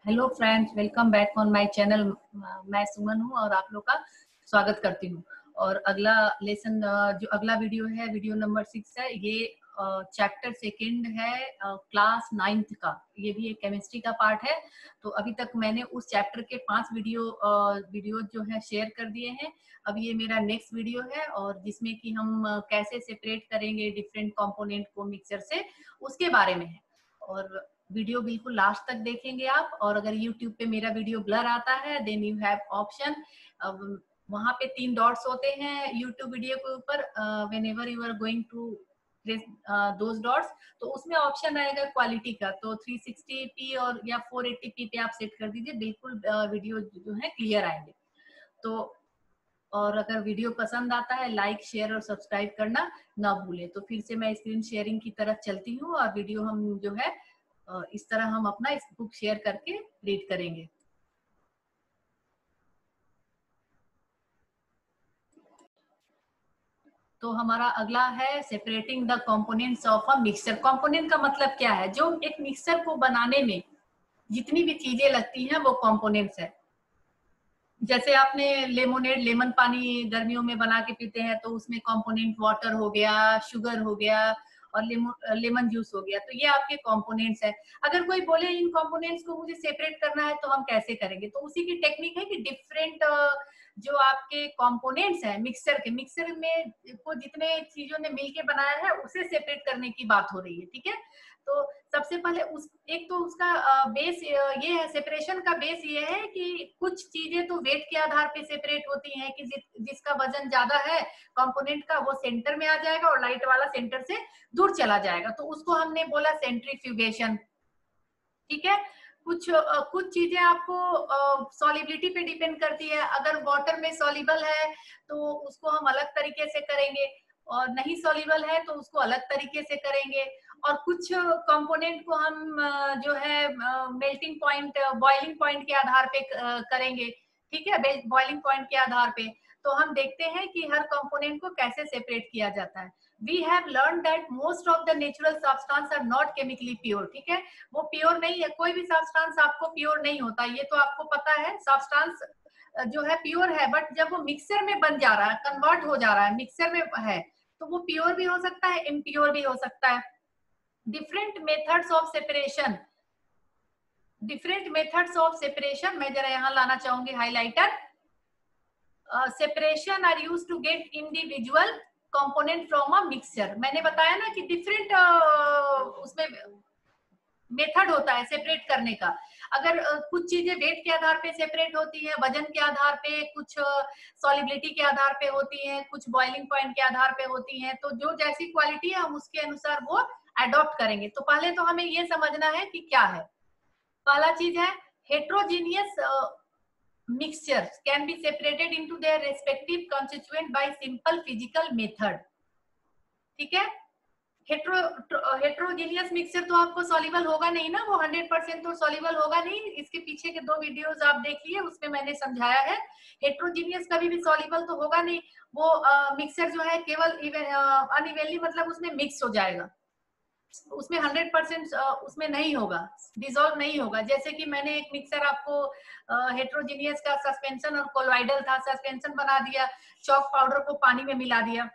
Hello friends, welcome back on my channel. मैं सुमन हूँ और आप लोग का स्वागत करती हूँ। और अगला लेसन जो अगला वीडियो है, वीडियो नंबर 6 है। ये चैप्टर सेकंड है, क्लास 9th का। ये भी एक केमिस्ट्री का पार्ट है। तो अभी तक मैंने उस चैप्टर के 5 वीडियो जो है शेयर कर दिए हैं। अब ये मेरा नेक्स्ट वीडियो है और जिसमें कि हम कैसे सेपरेट करेंगे डिफरेंट कंपोनेंट को मिक्सचर से, उसके बारे में है। और वीडियो बिल्कुल लास्ट तक देखेंगे आप। और अगर YouTube पे मेरा वीडियो ब्लर आता है देन यू हैव ऑप्शन, वहां पे 3 डॉट्स होते हैं YouTube वीडियो के ऊपर। Whenever you are going to press those dots, तो उसमें ऑप्शन आएगा क्वालिटी का। तो 360p और या 480p पे आप सेट कर दीजिए, बिल्कुल वीडियो जो है क्लियर आएंगे। तो और अगर वीडियो पसंद आता है, लाइक शेयर और सब्सक्राइब करना ना भूलें। तो फिर से मैं स्क्रीन शेयरिंग की तरफ चलती हूँ और वीडियो हम जो है इस तरह हम अपना इस बुक शेयर करके रीड करेंगे। तो हमारा अगला है separating the components of a mixture. Component का मतलब क्या है? जो एक मिक्सचर को बनाने में जितनी भी चीजें लगती हैं वो कंपोनेंट्स है। जैसे आपने लेमोनेड, लेमन पानी गर्मियों में बना के पीते हैं, तो उसमें कंपोनेंट वाटर हो गया, शुगर हो गया और लेमन जूस हो गया। तो ये आपके कंपोनेंट्स है। अगर कोई बोले इन कंपोनेंट्स को मुझे सेपरेट करना है तो हम कैसे करेंगे? तो उसी की टेक्निक है कि डिफरेंट जो आपके कंपोनेंट्स है मिक्सचर के, मिक्सचर में को जितने चीजों ने मिलके बनाया है उसे सेपरेट करने की बात हो रही है। ठीक है, तो सबसे पहले उस एक तो उसका बेस ये है, सेपरेशन का बेस ये है कि कुछ चीजें तो वेट के आधार पे सेपरेट होती हैं कि जिसका वजन ज्यादा है कंपोनेंट का, वो सेंटर में आ जाएगा और लाइट वाला सेंटर से दूर चला जाएगा। तो उसको हमने बोला सेंट्रीफ्यूगेशन। ठीक है, कुछ चीजें आपको सॉलिबिलिटी पे डिपेंड करती है। अगर वाटर में सॉलिबल है तो उसको हम अलग तरीके से करेंगे, और नहीं सॉलिबल है तो उसको अलग तरीके से करेंगे। और कुछ कंपोनेंट को हम जो है मेल्टिंग पॉइंट, बॉइलिंग पॉइंट के आधार पे करेंगे। ठीक है, बॉइलिंग पॉइंट के आधार पे। तो हम देखते हैं कि हर कंपोनेंट को कैसे सेपरेट किया जाता है। We have learned that most of the natural substance are not chemically pure. ठीक है, वो प्योर नहीं है। कोई भी सब्सटेंस आपको प्योर नहीं होता, ये तो आपको पता है। सब्सटेंस जो है प्योर है, बट जब वो मिक्सचर में बन जा रहा है, कन्वर्ट हो जा रहा है, मिक्सचर में है, तो वो प्योर भी हो सकता है, इम्प्योर भी हो सकता है। Different methods of separation, different methods of separation मैं जरा यहाँ लाना चाहूंगी highlighter. Separation are used to get individual component from a mixture. मैंने बताया ना कि डिफरेंट उसमें मेथड होता है सेपरेट करने का। अगर कुछ चीजें वेट के आधार पे सेपरेट होती है, वजन के आधार पे, कुछ सॉलिबिलिटी के आधार पे होती है, कुछ बॉइलिंग पॉइंट के आधार पे होती है, तो जो जैसी क्वालिटी है हम उसके अनुसार वो अडॉप्ट करेंगे। तो पहले तो हमें ये समझना है कि क्या है। पहला चीज है heterogeneous mixtures can be separated into their respective constituent by simple physical method। ठीक है, हेट्रोजीनियस मिक्सचर तो आपको सॉल्युबल होगा नहीं ना, वो 100% तो सॉल्युबल होगा नहीं। इसके पीछे के 2 वीडियोस आप देखिए, उसमें मैंने समझाया है। हेट्रोजीनियस कभी भी सॉल्युबल तो होगा नहीं। वो मिक्सचर जो है केवल अनइवनली, मतलब उसमें मिक्स हो जाएगा, उसमें 100% उसमें नहीं होगा, डिसॉल्व नहीं होगा। जैसे कि मैंने एक मिक्सर आपको हेट्रोजीनियस का सस्पेंशन और कोलॉइडल था, सस्पेंशन बना दिया, चॉक पाउडर को पानी में मिला दिया।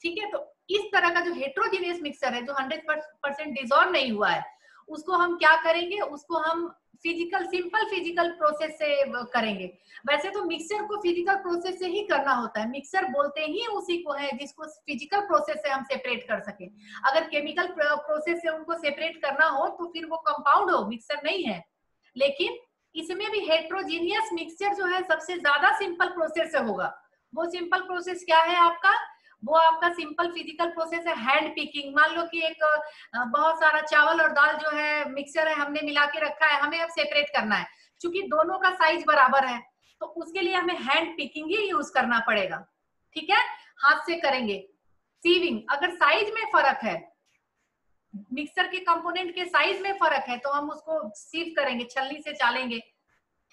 ठीक है, तो इस तरह का जो हेट्रोजीनियस मिक्सर है, जो 100% डिसॉल्व नहीं हुआ है, उसको हम क्या करेंगे? उसको हम सिंपल फिजिकल प्रोसेस से करेंगे। वैसे तो मिक्सर को फिजिकल प्रोसेस से ही करना होता है, मिक्सर बोलते ही उसी को है जिसको फिजिकल प्रोसेस से हम सेपरेट कर सके। अगर केमिकल प्रोसेस से उनको सेपरेट करना हो तो फिर वो कंपाउंड हो, मिक्सर नहीं है। लेकिन इसमें भी हेट्रोजीनियस मिक्सचर जो है सबसे ज्यादा सिंपल प्रोसेस से होगा। वो सिंपल प्रोसेस क्या है आपका? वो आपका सिंपल फिजिकल प्रोसेस है हैंड पिकिंग। मान लो कि एक बहुत सारा चावल और दाल जो है मिक्सचर है, हमने मिला के रखा है, हमें अब सेपरेट करना है। क्योंकि दोनों का साइज बराबर है तो उसके लिए हमें हैंड पिकिंग ही यूज करना पड़ेगा। ठीक है, हाथ से करेंगे। सीविंग, अगर साइज में फर्क है, मिक्सर के कंपोनेंट के साइज में फर्क है, तो हम उसको सीव करेंगे, छलनी से चालेंगे।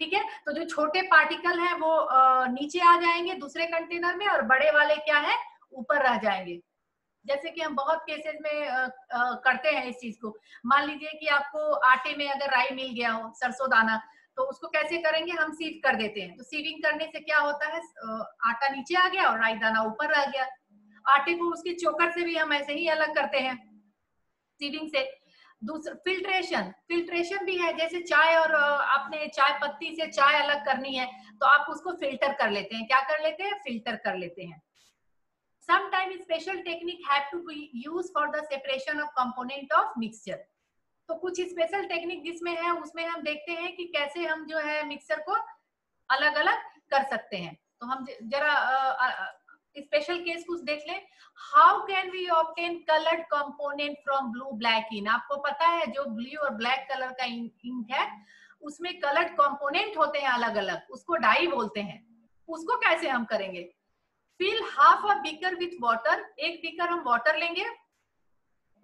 ठीक है, तो जो छोटे पार्टिकल है वो नीचे आ जाएंगे दूसरे कंटेनर में, और बड़े वाले क्या है ऊपर रह जाएंगे। जैसे कि हम बहुत केसेस में करते हैं इस चीज को। मान लीजिए कि आपको आटे में अगर राई मिल गया हो, सरसों दाना, तो उसको कैसे करेंगे, हम सीव कर देते हैं। तो सीविंग करने से क्या होता है, आटा नीचे आ गया और राई दाना ऊपर रह गया। आटे को उसके चोकर से भी हम ऐसे ही अलग करते हैं, सीविंग से। दूसरा फिल्ट्रेशन, फिल्ट्रेशन भी है। जैसे चाय और आपने चाय पत्ती से चाय अलग करनी है तो आप उसको फिल्टर कर लेते हैं। क्या कर लेते हैं, फिल्टर कर लेते हैं। Sometimes special technique have to be used for the separation of component of mixture। तो कुछ स्पेशल टेक्निक जिसमें है उसमें हम देखते हैं कि कैसे हम जो है मिक्सर को अलग अलग कर सकते हैं। तो हम जरा स्पेशल केस कुछ देख लें। How can we obtain coloured component from blue black ink. आपको पता है जो ब्लू और ब्लैक कलर का इंक है उसमें कलर्ड कंपोनेंट होते हैं अलग अलग, उसको डाई बोलते हैं। उसको कैसे हम करेंगे, fill half a beaker with water, एक बीकर हम वाटर लेंगे।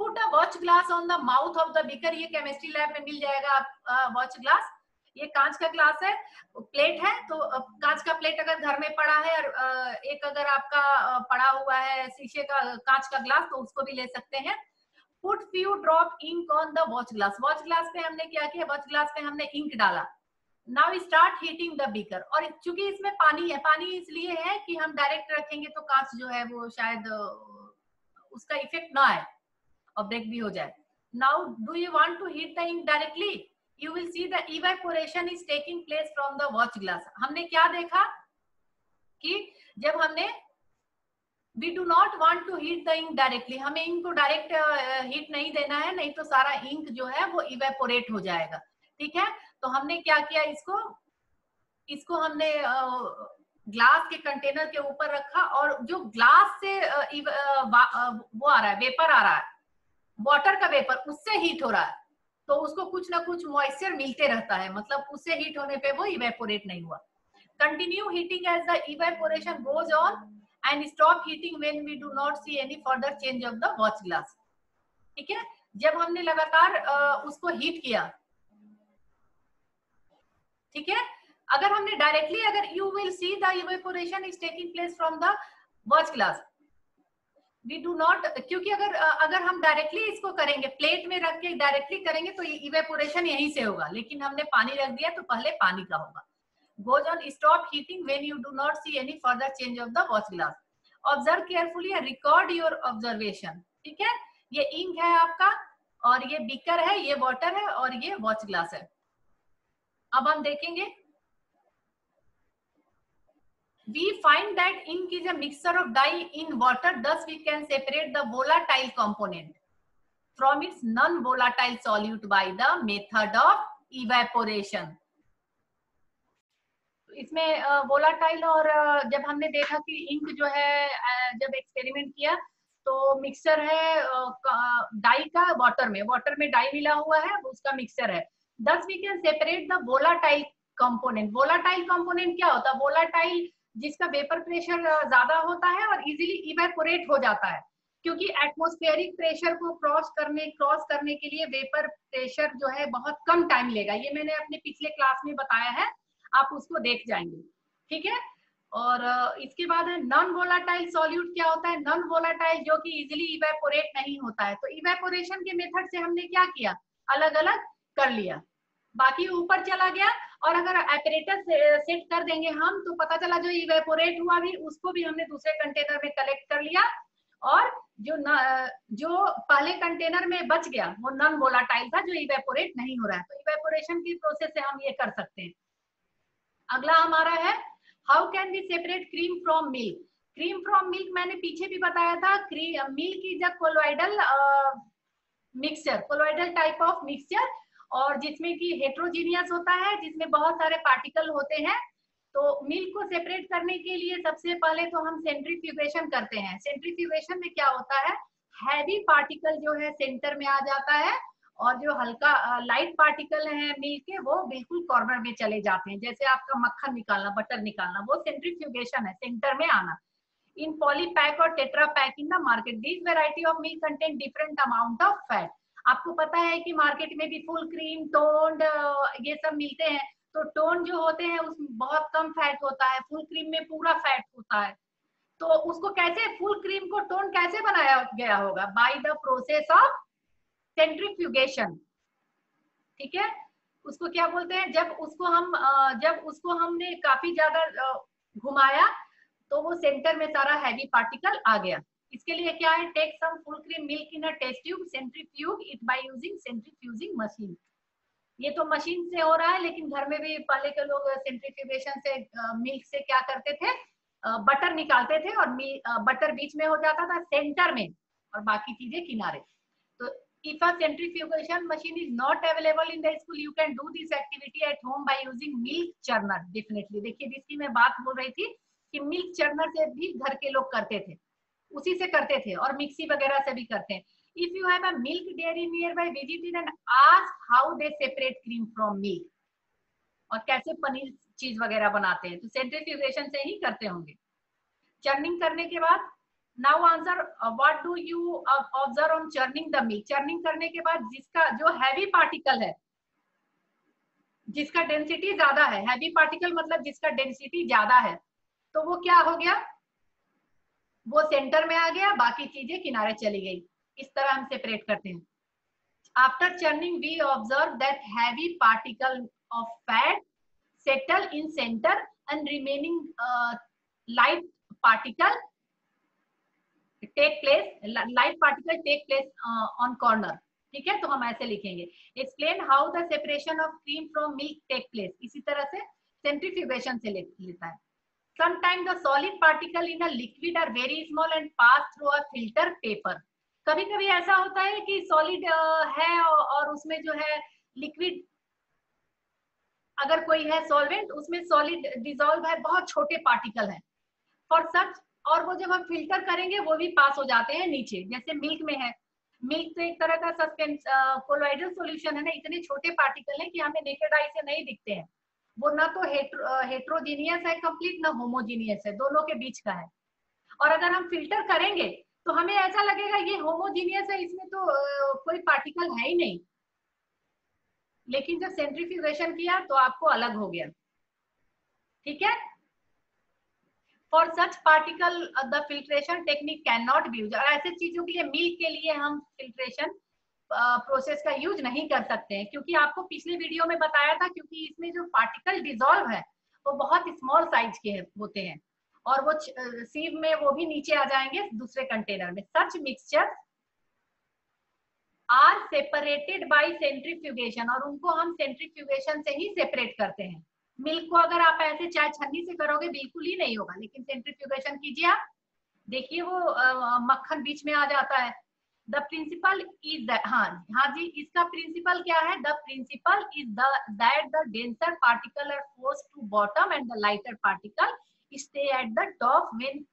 Put a watch glass on the mouth of the beaker, ये केमिस्ट्री लैब में मिल जाएगा आप वॉच ग्लास। ये कांच का ग्लास है, प्लेट है, तो कांच का प्लेट अगर घर में पड़ा है और एक अगर आपका पड़ा हुआ है शीशे का कांच का ग्लास तो उसको भी ले सकते हैं। Put few drop ink on the watch glass, watch glass पे हमने क्या किया, वॉच ग्लास पे हमने इंक डाला। Now start heating the beaker, और चूंकि इसमें पानी है, पानी इसलिए है कि हम डायरेक्ट रखेंगे तो कांच जो है वो शायद उसका इफेक्ट ना आए और ब्रेक भी हो जाए। Now do you want to heat the ink directly, you will see the evaporation is taking place from the watch glass. हमने क्या देखा कि जब हमने we do not want to heat the ink directly, हमें इंक को direct heat नहीं देना है, नहीं तो सारा इंक जो है वो इवेपोरेट हो जाएगा। ठीक है, तो हमने क्या किया, इसको हमने ग्लास के कंटेनर के ऊपर रखा और जो ग्लास से वो आ रहा है, वेपर आ रहा है, वाटर का वेपर, उससे हीट हो रहा है, तो उसको कुछ ना कुछ मॉइस्चर मिलते रहता है, मतलब उससे हीट होने पे वो इवेपोरेट नहीं हुआ। Continue heating as the evaporation goes on and stop heating when we do not see any further change of the watch glass. ठीक है, जब हमने लगातार उसको हीट किया, ठीक है, अगर हमने डायरेक्टली, अगर you will see the evaporation is taking place from the watch glass, we do not, क्योंकि अगर हम डायरेक्टली इसको करेंगे, प्लेट में रख के डायरेक्टली करेंगे तो इवेपोरेशन यहीं से होगा, लेकिन हमने पानी रख दिया तो पहले पानी का होगा। Goes on stop heating when you do not see any further change of the watch glass. Observe carefully and record your observation. ठीक है, ये इंक है आपका और ये बीकर है, ये वाटर है और ये वॉच ग्लास है। अब हम देखेंगे, we find that ink is a mixture of dye in water, thus we can separate the volatile component from its non-volatile solute by the method of evaporation। इसमें वोलाटाइल और जब हमने देखा कि इंक जो है जब एक्सपेरिमेंट किया तो मिक्सचर है डाई का, वाटर में डाई मिला हुआ है, उसका मिक्सचर है। Thus we can separate the volatile component. Volatile component क्या होता है, वोलाटाइल जिसका वेपर प्रेशर ज्यादा होता है और इजीली इवेपोरेट हो जाता है, क्योंकि एटमॉस्फेरिक प्रेशर को क्रॉस करने के लिए वेपर प्रेशर जो है बहुत कम टाइम लेगा। ये मैंने अपने पिछले क्लास में बताया है, आप उसको देख जाएंगे। ठीक है, और इसके बाद है नॉन वोलाटाइल सॉल्यूट। क्या होता है नॉन वोलाटाइल, जो कि इजीली इवेपोरेट नहीं होता है। तो इवेपोरेशन के मेथड से हमने क्या किया, अलग अलग कर लिया, बाकी ऊपर चला गया। और अगर एपरेटस सेट कर देंगे हम तो पता चला जो इवेपोरेट हुआ भी उसको भी हमने दूसरे कंटेनर में कलेक्ट कर लिया, और जो पहले कंटेनर में बच गया वो नॉन वोलाटाइल था, जो इवेपोरेट नहीं हो रहा है। तो इवेपोरेशन की प्रोसेस से हम ये कर सकते हैं। अगला हमारा है how can we separate cream from milk. Cream from milk मैंने पीछे भी बताया था, milk is a colloidal mixture, colloidal type of mixture, और जिसमें कि हेट्रोजीनियस होता है, जिसमें बहुत सारे पार्टिकल होते हैं। तो मिल्क को सेपरेट करने के लिए सबसे पहले तो हम सेंट्रीफ्यूगेशन करते हैं। सेंट्रीफ्यूगेशन में क्या होता है, हैवी पार्टिकल जो है सेंटर में आ जाता है और जो हल्का लाइट पार्टिकल है मिल्क के वो बिल्कुल कॉर्नर में चले जाते हैं। जैसे आपका मक्खन निकालना, बटर निकालना, वो सेंट्रीफ्यूगेशन है, सेंटर में आना। इन पॉलीपैक और tetra pack in the market, this variety of milk contain different amount of fat. आपको पता है कि मार्केट में भी फुल क्रीम, टोन्ड, ये सब मिलते हैं। तो टोन जो होते हैं उसमें बहुत कम फैट होता है, फुल क्रीम में पूरा फैट होता है। तो उसको कैसे, फुल क्रीम को टोन कैसे बनाया गया होगा? By the process of centrifugation. ठीक है, उसको क्या बोलते हैं? जब उसको हमने काफी ज्यादा घुमाया तो वो सेंटर में सारा हैवी पार्टिकल आ गया। इसके लिए क्या है? Take some full cream milk in a test tube, centrifuge it by using centrifuging machine. ये तो मशीन से हो रहा है, लेकिन घर में भी पहले के लोग सेंट्रीफ्यूगेशन से मिल्क से क्या करते थे? बटर निकालते थे और बटर बीच में हो जाता था सेंटर में और बाकी चीजें किनारे। तो if a centrifugation machine is not available in the school, you can do this activity at home by using milk churner. Definitely, देखिए जिसकी मैं बात बोल रही थी कि मिल्क चर्नर से भी घर के लोग करते थे, उसी से करते थे, और मिक्सी वगैरह से भी करते हैं। If you have a milk dairy nearby, visit it and ask how they separate cream from milk. और कैसे पनीर चीज वगैरह बनाते हैं, तो सेंट्रीफ्यूगेशन से ही करते होंगे। चर्निंग करने के बाद, now answer, what do you observe on churning the milk? Churning करने के बाद जिसका जो हैवी पार्टिकल है, जिसका डेंसिटी ज्यादा है, हैवी पार्टिकल मतलब जिसका डेंसिटी ज्यादा है, तो वो क्या हो गया? वो सेंटर में आ गया, बाकी चीजें किनारे चली गई। इस तरह हम सेपरेट करते हैं। After churning we observe that heavy particle of fat settle in centre and remaining light particle take place on corner. ठीक है, तो हम ऐसे लिखेंगे, explain how the separation of cream from milk take place. इसी तरह से सेंट्रीफ्यूगेशन से लेता है। Sometimes the solid particle in a liquid are very small and pass through a filter paper. कभी कभी ऐसा होता है कि सॉलिड है और उसमें जो है लिक्विड, अगर कोई है सॉल्वेंट, उसमें सॉलिड डिजोल्व है, बहुत छोटे पार्टिकल है फॉर सच, और वो जब हम फिल्टर करेंगे वो भी पास हो जाते हैं नीचे। जैसे मिल्क में है, मिल्क तो एक तरह का सस्पेंस कोलोइडल सॉल्यूशन है ना, इतने छोटे पार्टिकल हैं कि हमें नेकेड आई से नहीं दिखते हैं। वो ना तो हेट्रोजीनियस है कंप्लीट, ना होमोजीनियस है, दोनों के बीच का है। और अगर हम फिल्टर करेंगे तो हमें ऐसा लगेगा ये होमोजीनियस है, इसमें तो कोई पार्टिकल है ही नहीं, लेकिन जब सेंट्रीफ्यूगेशन किया तो आपको अलग हो गया। ठीक है, for such particle the filtration technique can not be used. और ऐसे चीजों के लिए, मिल्क के लिए हम फिल्ट्रेशन प्रोसेस का यूज नहीं कर सकते हैं, क्योंकि आपको पिछले वीडियो में बताया था, क्योंकि इसमें जो पार्टिकल डिजोल्व है वो बहुत स्मॉल साइज के होते हैं, और वो सीव में वो भी नीचे आ जाएंगे दूसरे कंटेनर में। Such mixture are separated by centrifugation, और उनको हम सेंट्रीफ्यूगेशन से ही सेपरेट करते हैं। मिल्क को अगर आप ऐसे चाय छन्नी से करोगे बिल्कुल ही नहीं होगा, लेकिन सेंट्रीफ्यूगेशन कीजिए आप, देखिए वो मक्खन बीच में आ जाता है। द प्रिंसिपल इज दैट, हाँ जी, इसका प्रिंसिपल क्या है? The principle is that the denser particle are forced to bottom and the lighter particle stay at the top when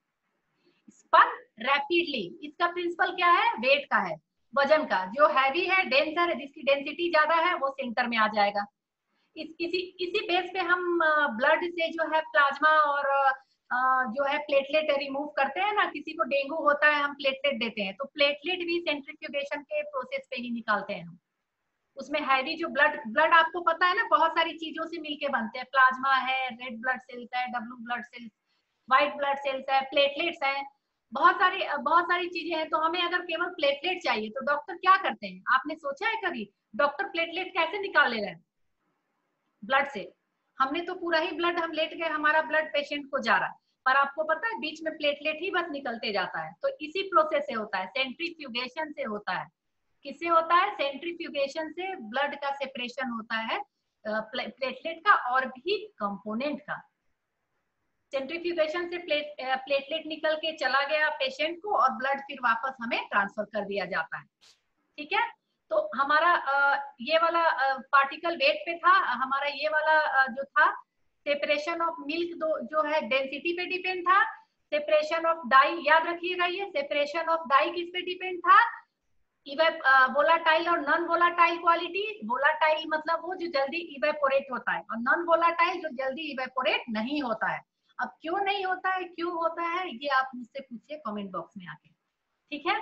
spun rapidly. इसका प्रिंसिपल क्या है? वेट का है, वजन का। जो हैवी है, डेंसर है, जिसकी डेंसिटी ज्यादा है, वो सेंटर में आ जाएगा। इसी बेस पे हम ब्लड से जो है प्लाज्मा और जो है प्लेटलेट रिमूव करते हैं ना। किसी को डेंगू होता है, हम प्लेटलेट देते हैं, तो प्लेटलेट भी सेंट्रीफ्यूगेशन के प्रोसेस पे ही निकालते हैं हम। उसमें हैवी जो ब्लड आपको पता है ना, बहुत सारी चीजों से मिलके बनते हैं। प्लाज्मा है, रेड ब्लड सेल्स है, W blood cells, white blood cells है, प्लेटलेट्स हैं, बहुत सारी चीजें हैं। तो हमें अगर केवल प्लेटलेट चाहिए तो डॉक्टर क्या करते हैं? आपने सोचा है कभी डॉक्टर प्लेटलेट कैसे निकाल ले रहे हैं? ब्लड से। हमने तो पूरा ही ब्लड, हम लेट गए, हमारा ब्लड पेशेंट को जा रहा है, पर आपको पता है बीच में प्लेटलेट ही बस निकलते जाता है। तो इसी प्रोसेस से होता है, सेंट्रीफ्यूगेशन से होता है। किससे होता है? सेंट्रीफ्यूगेशन से ब्लड का सेपरेशन होता है, प्लेटलेट का और भी कंपोनेंट का। सेंट्रीफ्यूगेशन से प्लेटलेट निकल के चला गया पेशेंट को, और ब्लड फिर वापस हमें ट्रांसफर कर दिया जाता है। ठीक है, तो हमारा ये वाला पार्टिकल वेट पे था, हमारा ये वाला जो था सेपरेशन ऑफ मिल्क, जो है डेंसिटी पे डिपेंड था। सेपरेशन ऑफ डाई, याद रखिएगा, ये सेपरेशन ऑफ डाई किस पे डिपेंड था? वोलाटाइल और नॉन वोलाटाइल क्वालिटी। वोलाटाइल मतलब वो जो जल्दी इवेपोरेट होता है, और नॉन वोलाटाइल जो जल्दी इवेपोरेट नहीं होता है। अब क्यों नहीं होता है, क्यों होता है, ये आप मुझसे पूछिए कमेंट बॉक्स में आके। ठीक है,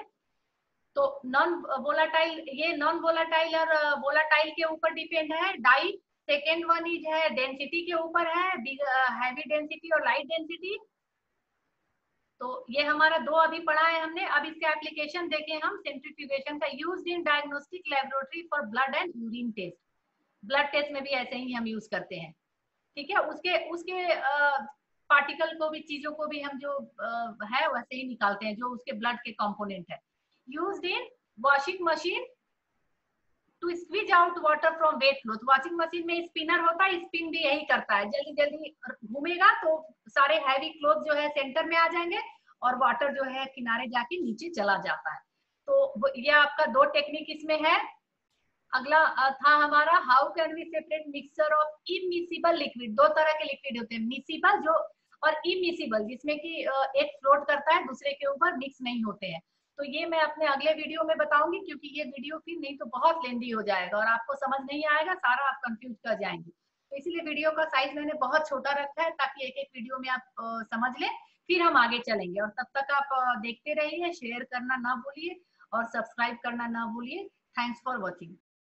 तो नॉन वोलाटाइल, ये नॉन वोलाटाइल और वोलाटाइल के ऊपर डिपेंड है डाई। सेकेंड वन इज है डेंसिटी के ऊपर है, हैवी डेंसिटी और लाइट डेंसिटी। तो ये हमारा 2 अभी पढ़ा है हमने। अब इसका एप्लीकेशन देखें हम, सेंट्रीफ्यूगेशन का, used in diagnostic laboratory for blood and urine test. Blood test में भी ऐसे ही हम यूज करते हैं, ठीक है। उसके उसके पार्टिकल को भी, चीजों को भी हम जो है वैसे ही निकालते हैं, जो उसके ब्लड के कंपोनेंट है। Used in washing machine to squeeze out water from wet cloth. Washing machine में स्पिनर होता है, स्पिन भी यही करता है, जल्दी जल्दी घूमेगा तो सारे हैवी क्लॉथ जो है सेंटर में आ जाएंगे और वाटर जो है किनारे जाके नीचे चला जाता है। तो ये आपका 2 टेक्निक इसमें है। अगला था हमारा, how can we separate mixture of immiscible liquid. 2 तरह के लिक्विड होते हैं, मिसिबल जो और इमिसिबल, जिसमें कि एक फ्लोट करता है दूसरे के ऊपर, मिक्स नहीं होते हैं। तो ये मैं अपने अगले वीडियो में बताऊंगी, क्योंकि ये वीडियो फिर नहीं तो बहुत लेंदी हो जाएगा और आपको समझ नहीं आएगा, सारा आप कंफ्यूज कर जाएंगे। तो इसीलिए वीडियो का साइज मैंने बहुत छोटा रखा है, ताकि एक एक वीडियो में आप समझ लें, फिर हम आगे चलेंगे। और तब तक आप देखते रहिए, शेयर करना ना भूलिए और सब्सक्राइब करना ना भूलिए। Thanks for watching.